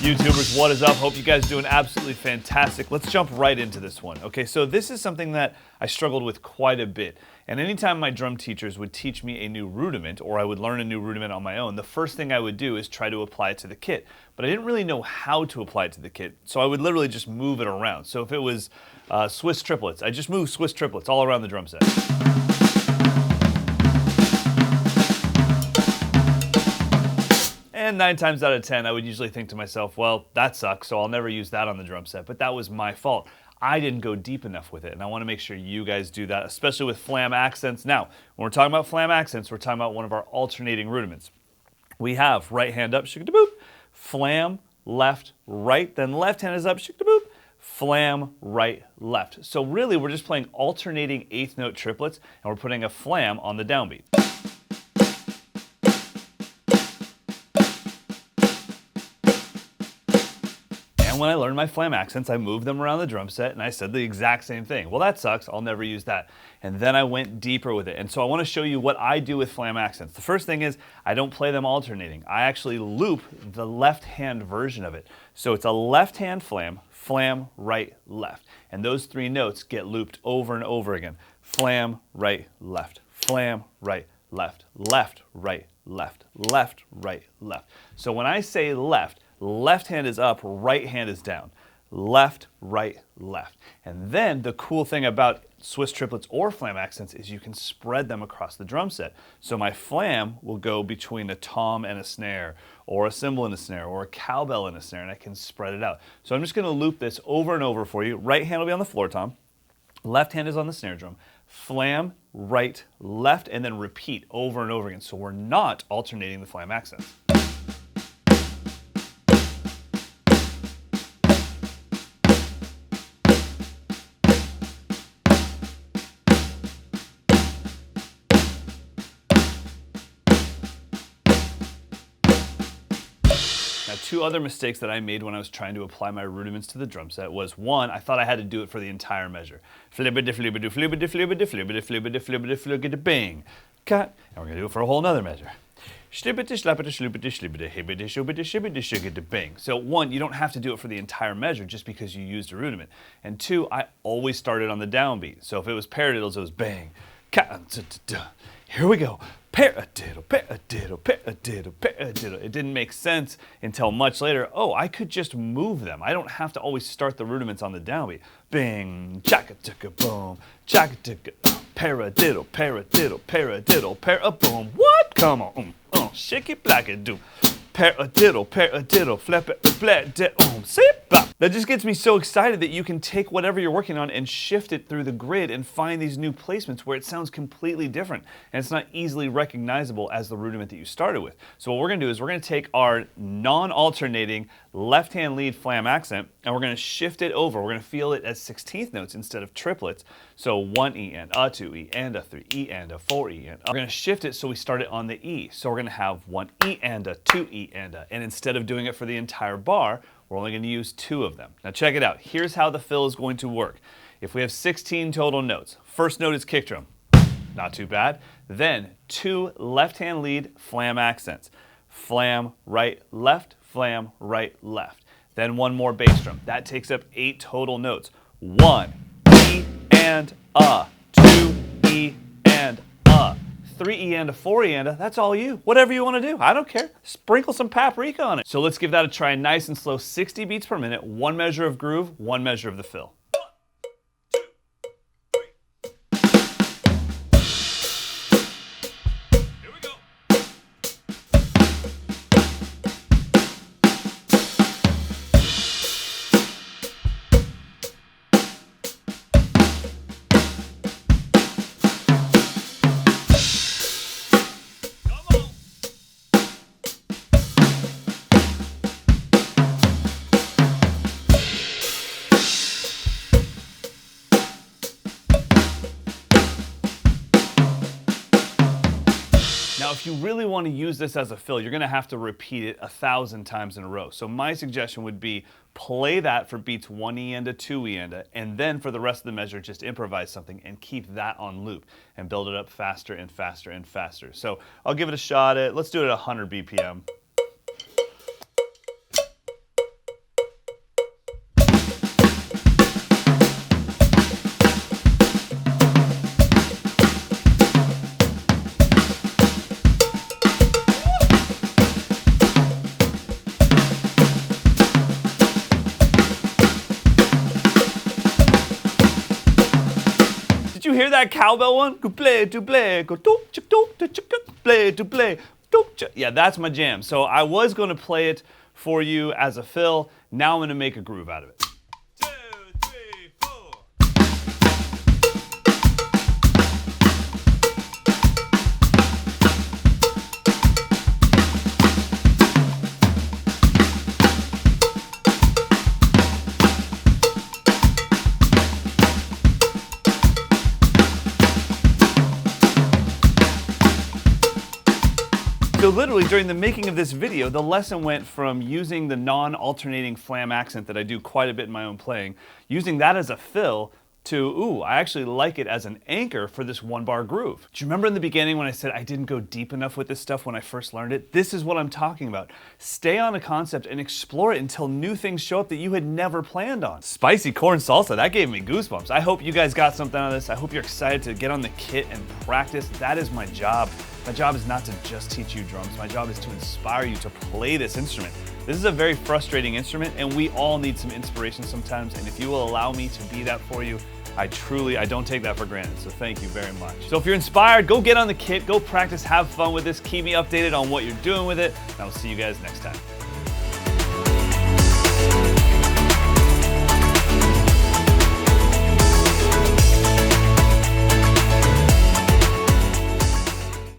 YouTubers, what is up? Hope you guys are doing absolutely fantastic. Let's jump right into this one. Okay, so this is something that I struggled with quite a bit. And anytime my drum teachers would teach me a new rudiment, or I would learn a new rudiment on my own, the first thing I would do is try to apply it to the kit. But I didn't really know how to apply it to the kit, so I would literally just move it around. So if it was Swiss triplets, I just moved Swiss triplets all around the drum set. And 9 times out of 10, I would usually think to myself, well, that sucks, so I'll never use that on the drum set. But that was my fault. I didn't go deep enough with it, and I want to make sure you guys do that, especially with Flam Accents. Now, when we're talking about Flam Accents, we're talking about one of our alternating rudiments. We have right hand up, shik-da-boop, flam, left, right, then left hand is up, shik-da-boop, flam, right, left. So really, we're just playing alternating 8th note triplets, and we're putting a flam on the downbeat. And when I learned my Flam Accents, I moved them around the drum set and I said the exact same thing. Well, that sucks, I'll never use that. And then I went deeper with it. And so I want to show you what I do with Flam Accents. The first thing is I don't play them alternating. I actually loop the left hand version of it. So it's a left hand flam, flam, right, left. And those 3 notes get looped over and over again. Flam, right, left, flam, right, left, left, right, left, left, right, left. So when I say left, left hand is up, right hand is down. Left, right, left. And then the cool thing about Swiss triplets or Flam Accents is you can spread them across the drum set. So my flam will go between a tom and a snare, or a cymbal and a snare, or a cowbell and a snare, and I can spread it out. So I'm just going to loop this over and over for you. Right hand will be on the floor tom. Left hand is on the snare drum. Flam, right, left, and then repeat over and over again. So we're not alternating the Flam Accents. Now, 2 other mistakes that I made when I was trying to apply my rudiments to the drum set was, 1, I thought I had to do it for the entire measure. Flibbity, flibbity, flibbity, flibbity, flibbity, flibbity, flibbity, flibbity, bing. Cut. And we're going to do it for a whole nother measure. Shlibbity, slappity, shlibbity, shlibbity, hibbity, shibbity, shibbity, shiggity, bing. So 1, you don't have to do it for the entire measure just because you used a rudiment. And 2, I always started on the downbeat. So if it was paradiddles, it was bang. Here we go. Paradiddle, paradiddle, paradiddle, paradiddle. It didn't make sense until much later. Oh, I could just move them. I don't have to always start the rudiments on the downbeat. Bing, chaka-chaka, boom, chaka-chaka, paradiddle, paradiddle, paradiddle, para-boom. What? Come on, shake it, black it, do. Paradiddle, paradiddle, flap it, flat, sit back. That just gets me so excited that you can take whatever you're working on and shift it through the grid and find these new placements where it sounds completely different and it's not easily recognizable as the rudiment that you started with. So what we're going to do is we're going to take our non-alternating left-hand lead Flam accent and we're going to shift it over. We're going to feel it as 16th notes instead of triplets. So 1 E and a 2 E and a 3 E and a 4 E and a. We're going to shift it so we start it on the E. So we're going to have 1 E and a 2 E and a. And instead of doing it for the entire bar, we're only going to use 2 of them. Now check it out. Here's how the fill is going to work. If we have 16 total notes, first note is kick drum. Not too bad. Then 2 left-hand lead Flam accents. Flam, right, left, flam, right, left. Then 1 more bass drum. That takes up 8 total notes. 1 E and a, 2 E and a, 3 E and a, 4 E and a. That's all you. Whatever you want to do. I don't care. Sprinkle some paprika on it. So let's give that a try. Nice and slow, 60 beats per minute, 1 measure of groove, 1 measure of the fill. Now, if you really want to use this as a fill, you're going to have to repeat it 1,000 times in a row. So my suggestion would be play that for beats 1 E and a 2 E and then for the rest of the measure, just improvise something and keep that on loop and build it up faster and faster and faster. So I'll give it a shot let's do it at 100 BPM. you hear that cowbell one? Go play to play, go do play to play. Yeah, that's my jam. So I was going to play it for you as a fill. Now I'm going to make a groove out of it. So literally during the making of this video, the lesson went from using the non-alternating flam accent that I do quite a bit in my own playing, using that as a fill, to, ooh, I actually like it as an anchor for this one bar groove. Do you remember in the beginning when I said I didn't go deep enough with this stuff when I first learned it? This is what I'm talking about. Stay on a concept and explore it until new things show up that you had never planned on. Spicy corn salsa, that gave me goosebumps. I hope you guys got something out of this. I hope you're excited to get on the kit and practice. That is my job. My job is not to just teach you drums. My job is to inspire you to play this instrument. This is a very frustrating instrument, and we all need some inspiration sometimes, and if you will allow me to be that for you, I don't take that for granted, so thank you very much. So if you're inspired, go get on the kit, go practice, have fun with this, keep me updated on what you're doing with it, and I'll see you guys next time.